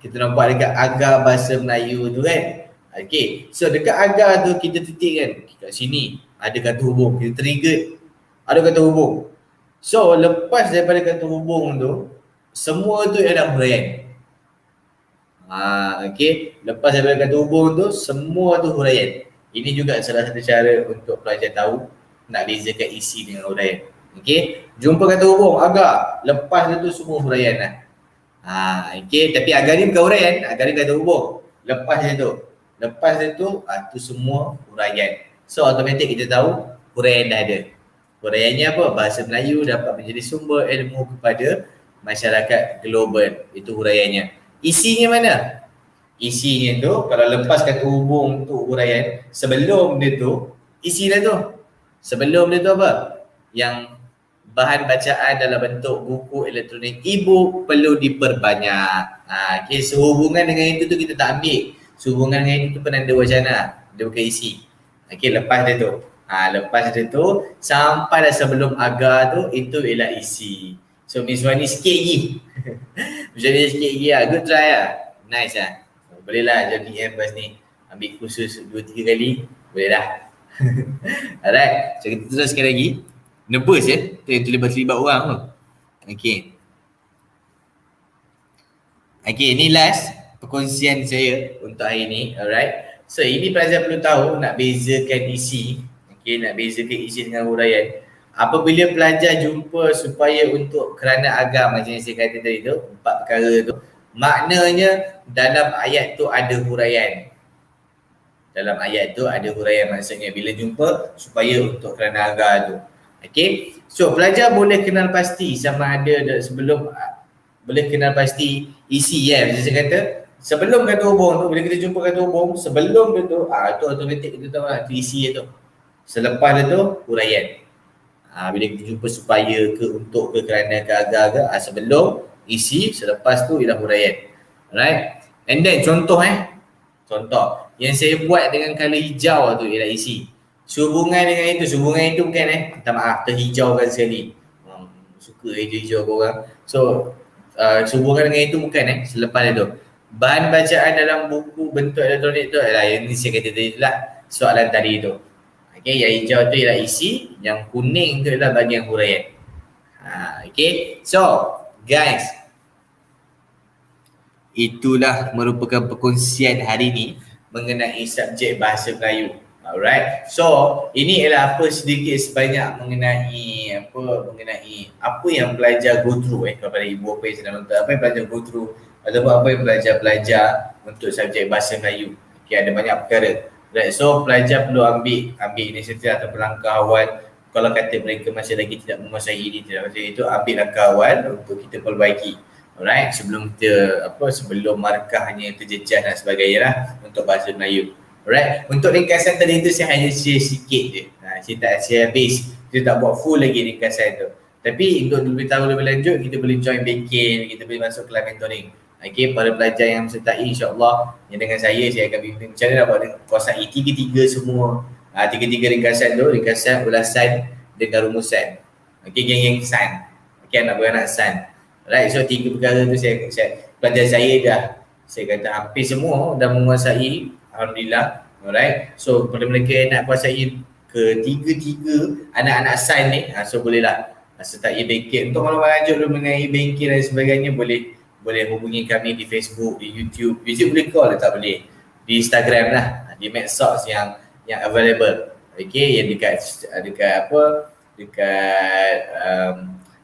Kita nampak dekat agar bahasa Melayu tu kan? Okay. So dekat agar tu kita titik kan? Kat sini ada kata hubung. Kita trigger. Ada kata hubung. So lepas daripada kata hubung tu, semua tu ada huraian. Okay. Lepas daripada kata hubung tu, semua tu huraian. Ini juga salah satu cara untuk pelajar tahu nak bezakan isi dengan huraian. Okay. Jumpa kata hubung, agar. Lepas tu semua huraian lah. Okay. Tapi agar ni bukan huraian. Agar ni kata hubung. Lepas dia tu. Tu semua huraian. So automatik kita tahu huraian dah ada. Huraiannya apa? Bahasa Melayu dapat menjadi sumber ilmu kepada masyarakat global. Itu huraiannya. Isinya mana? Isinya tu, kalau lepas kata hubung tu huraian, sebelum dia tu, isi dah tu. Sebelum dia tu apa? Yang bahan bacaan dalam bentuk buku elektronik e-book perlu diperbanyak. Okay, sehubungan dengan itu tu kita tak ambil. Sehubungan dengan itu tu penanda wacana. Dia bukan isi. Okay, lepas dia tu. Lepas dia tu, sampai dah sebelum agar tu, itu ialah isi. So Miss Wani sikit lagi. Macam ni sikit lagi lah. Good try lah. Nice lah. Boleh lah jadi lepas ni. Ambil kursus 2-3 kali. Boleh lah. Alright. So kita teruskan lagi. Nervous terlibat-libat orang tu. Okay. Okay, ni last perkongsian saya untuk hari ni. Alright. So ini pelajar perlu tahu nak bezakan isi. Okay, nak bezakan isi dengan huraian. Apabila pelajar jumpa supaya, untuk, kerana, agar macam yang saya kata tadi tu, 4 perkara tu, maknanya dalam ayat tu ada huraian. Dalam ayat tu ada huraian, maksudnya bila jumpa supaya, untuk, kerana, agar tu. Okay, so pelajar boleh kenal pasti sama ada sebelum, boleh kenal pasti isi macam saya kata. Sebelum kata hubung tu, bila kita jumpa kata hubung, sebelum dia tu, tu automatik kita tahu lah tu isi dia tu. Selepas dia tu, huraian. Bila kita jumpa supaya ke, untuk ke, kerana ke, agar ke, sebelum isi, selepas tu ialah huraian. Alright. And then contoh contoh yang saya buat dengan color hijau tu ialah isi. Sehubungan dengan itu bukan minta maaf, terhijaukan sekali. Suka hijau-hijau korang. So sehubungan dengan itu bukan selepas itu. Bahan bacaan dalam buku bentuk elektronik tu adalah yang ni saya kata tadi lah, soalan tadi tu. Okay, yang hijau tu ialah isi, yang kuning tu ialah bahagian huraian. Okay, so guys, itulah merupakan perkongsian hari ni mengenai subjek bahasa Melayu. Alright, so ini ialah apa sedikit sebanyak mengenai apa yang pelajar go through kepada ibu bapa yang sedang nonton, apa yang pelajar go through ataupun apa yang pelajar belajar untuk subjek bahasa Melayu. Okay, ada banyak perkara. Right, so pelajar perlu ambil inisiatif atau langkah awal. Kalau kata mereka masih lagi tidak menguasai ini, tidak menguasai itu, ambil langkah awal untuk kita perbaiki. Alright, sebelum markahnya terjejah dan sebagainya lah untuk bahasa Melayu. Alright, untuk ringkasan tadi tu saya hanya share sikit je. Saya tak share habis. Kita tak buat full lagi ringkasan tu. Tapi untuk lebih tahu lebih lanjut, kita boleh join bengkel, kita boleh masuk kelas mentoring. Okay, para pelajar yang menyertai insyaAllah yang dengan saya akan bimbing macam mana nak buat kuasai tiga-tiga semua. Tiga-tiga ringkasan tu, ringkasan, ulasan dengan rumusan. Okay, geng-geng san. Okay, anak-anak san. Alright, so tiga perkara tu saya pelajar saya dah, saya kata hampir semua dah menguasai. Alhamdulillah. Alright. So pada mereka yang nak kuasai ketiga-tiga anak-anak sign ni, so bolehlah sertai bengkel. Untuk maklumat lanjut mengenai bengkel dan sebagainya, boleh hubungi kami di Facebook, di YouTube. YouTube boleh call tak boleh. Di Instagram lah, di medsos yang available. Okay, yang dekat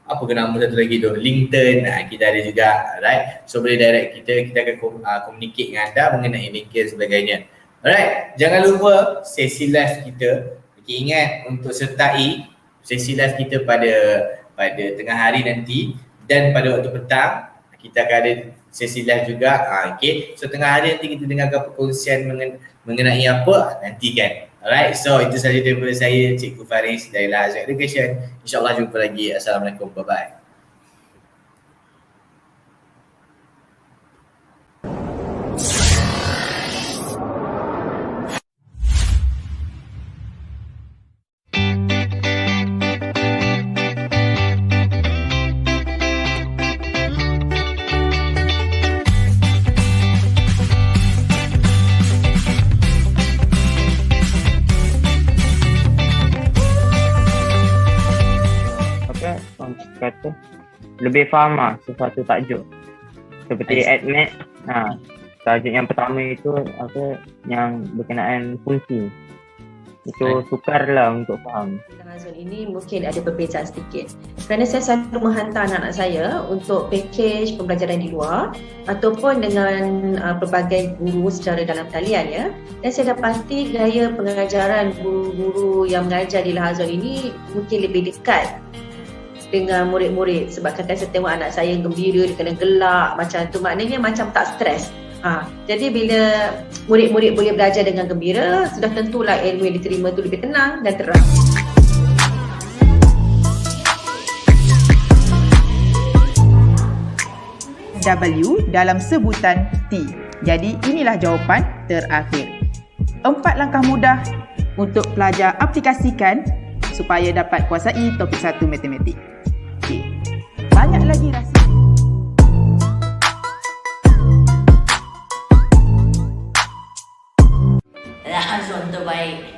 apa ke nama satu lagi tu, LinkedIn, kita ada juga, right? So boleh direct kita akan communicate dengan anda mengenai bengkel sebagainya. Alright, jangan lupa sesi live kita. Okay, ingat untuk sertai sesi live kita pada tengah hari nanti, dan pada waktu petang kita akan ada sesi live juga. Okay, so tengah hari nanti kita dengarkan perkongsian mengenai apa, nantikan. Alright, so itu sahaja daripada saya, Cikgu Faris dari Lahazan Education. InsyaAllah jumpa lagi. Assalamualaikum, bye-bye. Kata lebih faham sesuatu tajuk seperti AdMed. Tajuk yang pertama itu yang berkenaan fungsi. Itu sukarlah untuk faham. Dalam zon ini mungkin ada perbezaan sedikit. Kerana saya selalu menghantar anak-anak saya untuk package pembelajaran di luar ataupun dengan pelbagai guru secara dalam talian ya. Dan saya dapati gaya pengajaran guru-guru yang mengajar di Lahazan ini mungkin lebih dekat dengan murid-murid, sebab kadang saya tengok anak saya gembira, dia kena gelak macam tu, maknanya macam tak stres. Jadi bila murid-murid boleh belajar dengan gembira, sudah tentulah ilmu yang diterima tu lebih tenang dan terang. W dalam sebutan T. Jadi inilah jawapan terakhir. 4 langkah mudah untuk pelajar aplikasikan supaya dapat kuasai topik 1 matematik. Okey. Banyak lagi rahsia. Lahazan terbaik.